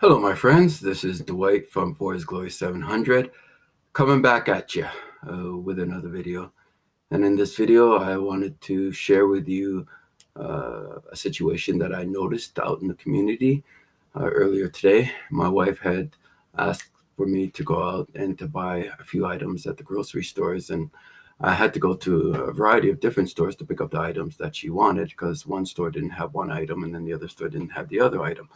Hello, my friends. This is Dwight from For His Glory 700 coming back at you with another video. And in this video, I wanted to share with you a situation that I noticed out in the community earlier today. My wife had asked for me to go out and to buy a few items at the grocery stores, and I had to go to a variety of different stores to pick up the items that she wanted because one store didn't have one item and then the other store didn't have the other item.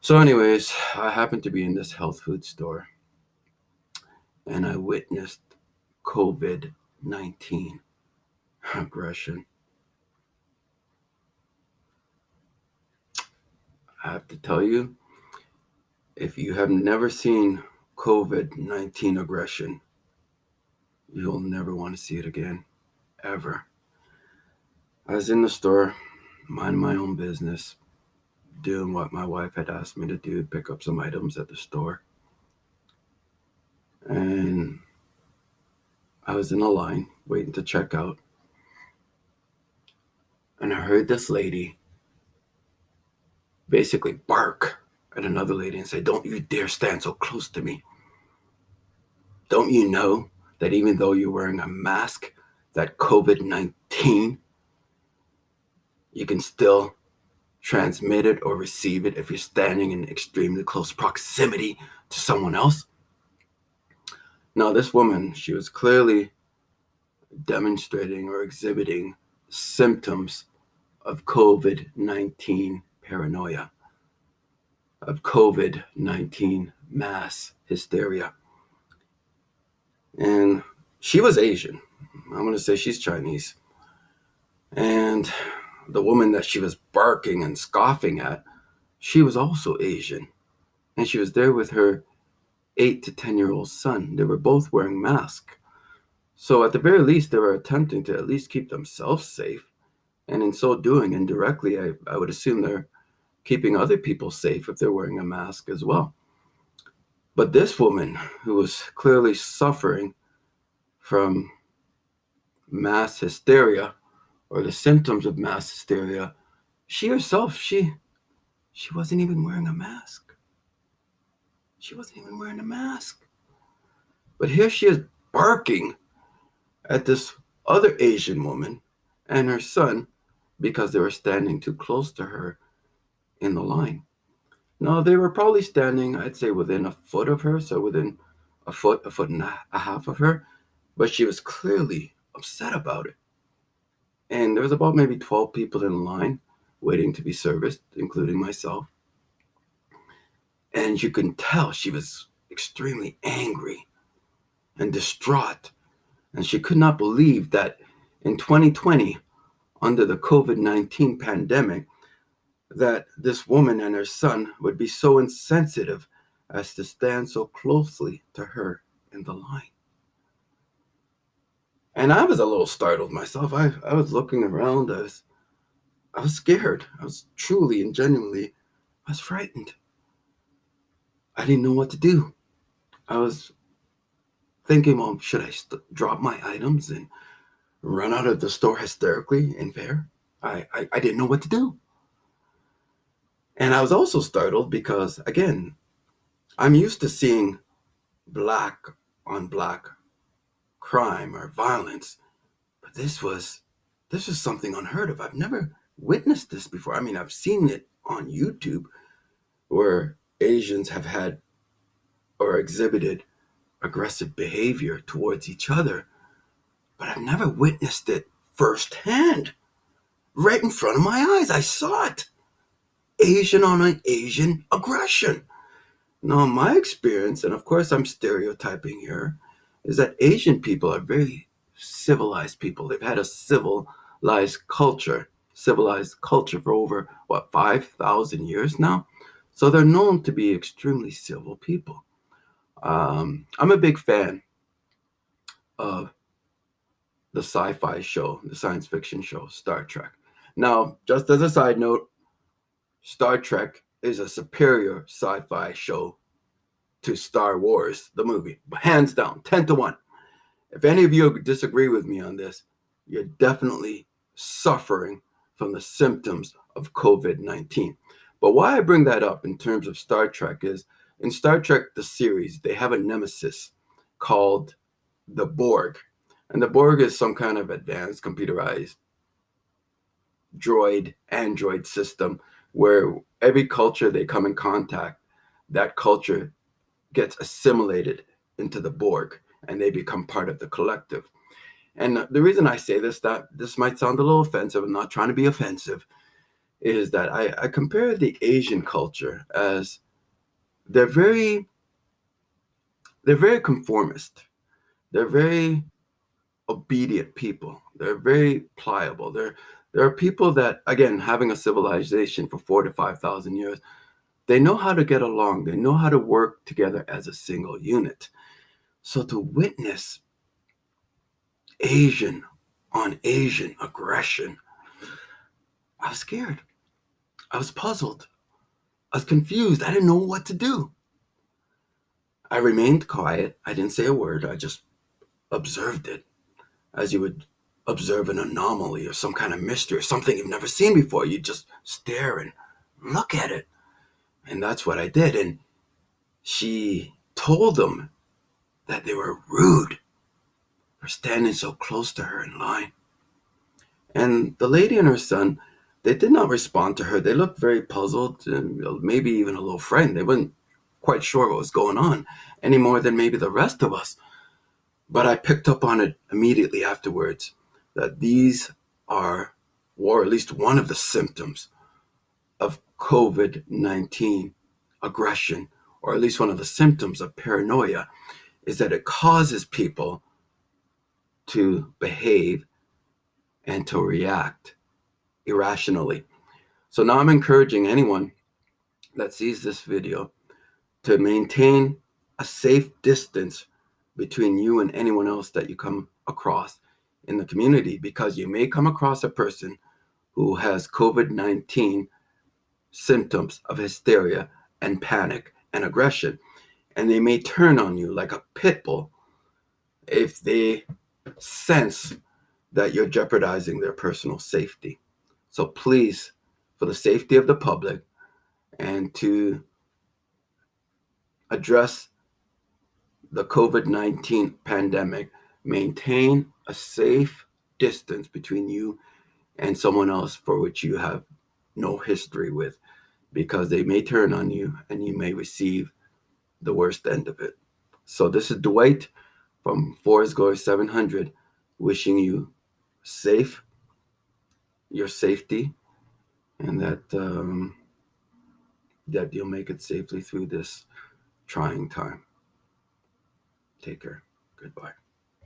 So anyways, I happened to be in this health food store and I witnessed COVID-19 aggression. I have to tell you, if you have never seen COVID-19 aggression, you'll never want to see it again, ever. I was in the store, minding my own business, doing what my wife had asked me to do, pick up some items at the store. And I was in a line waiting to check out. And I heard this lady basically bark at another lady and say, "Don't you dare stand so close to me. Don't you know that even though you're wearing a mask, that COVID-19, you can still transmit it or receive it if you're standing in extremely close proximity to someone else?" Now, this woman, she was clearly demonstrating or exhibiting symptoms of COVID-19 paranoia, of COVID-19 mass hysteria. And she was Asian. I'm going to say she's Chinese. And the woman that she was barking and scoffing at, she was also Asian. And she was there with her 8 to 10-year-old son. They were both wearing masks. So at the very least, they were attempting to at least keep themselves safe. And in so doing, indirectly, I would assume they're keeping other people safe if they're wearing a mask as well. But this woman, who was clearly suffering from mass hysteria or the symptoms of mass hysteria, she herself, she wasn't even wearing a mask. She wasn't even wearing a mask. But here she is barking at this other Asian woman and her son because they were standing too close to her in the line. No, they were probably standing, I'd say, within a foot of her, so within a foot and a half of her, but she was clearly upset about it. And there was about maybe 12 people in line waiting to be serviced, including myself. And you can tell she was extremely angry and distraught. And she could not believe that in 2020, under the COVID-19 pandemic, that this woman and her son would be so insensitive as to stand so closely to her in the line. And I was a little startled myself. I was looking around. I was scared. I was truly and genuinely, I was frightened. I didn't know what to do. I was thinking, well, should I drop my items and run out of the store hysterically in fear? I didn't know what to do. And I was also startled because, again, I'm used to seeing black on black crime or violence, but this was something unheard of. I've never witnessed this before. I mean, I've seen it on YouTube where Asians have had or exhibited aggressive behavior towards each other, but I've never witnessed it firsthand, right in front of my eyes. I saw it. Asian on an Asian aggression. Now, my experience, and of course I'm stereotyping here, is that Asian people are very civilized people. They've had a civilized culture for over, 5,000 years now? So they're known to be extremely civil people. I'm a big fan of the sci-fi show, the science fiction show, Star Trek. Now, just as a side note, Star Trek is a superior sci-fi show to Star Wars, the movie, hands down, 10 to 1. If any of you disagree with me on this, you're definitely suffering from the symptoms of COVID-19. But why I bring that up in terms of Star Trek is in Star Trek, the series, they have a nemesis called the Borg. And the Borg is some kind of advanced computerized android system where every culture they come in contact, that culture gets assimilated into the Borg and they become part of the collective. And the reason I say this, that this might sound a little offensive, I'm not trying to be offensive, is that I compare the Asian culture as they're very conformist. They're very obedient people. They're very pliable. There are people that, again, having a civilization for 4,000 to 5,000 years, they know how to get along. They know how to work together as a single unit. So to witness Asian on Asian aggression, I was scared. I was puzzled. I was confused. I didn't know what to do. I remained quiet. I didn't say a word. I just observed it as you would observe an anomaly or some kind of mystery or something you've never seen before. You just stare and look at it. And that's what I did. And she told them that they were rude for standing so close to her in line. And the lady and her son, they did not respond to her. They looked very puzzled and maybe even a little frightened. They weren't quite sure what was going on any more than maybe the rest of us. But I picked up on it immediately afterwards that these are, or at least one of the symptoms of COVID-19 aggression, or at least one of the symptoms of paranoia, is that it causes people to behave and to react irrationally. So now I'm encouraging anyone that sees this video to maintain a safe distance between you and anyone else that you come across in the community, because you may come across a person who has COVID-19 symptoms of hysteria and panic and aggression, and they may turn on you like a pit bull if they sense that you're jeopardizing their personal safety. So please, for the safety of the public and to address the COVID-19 pandemic, maintain a safe distance between you and someone else for which you have no history with, because they may turn on you and you may receive the worst end of it. So this is Dwight from Forest Glory 700 wishing you your safety, and that you'll make it safely through this trying time. Take care. Goodbye.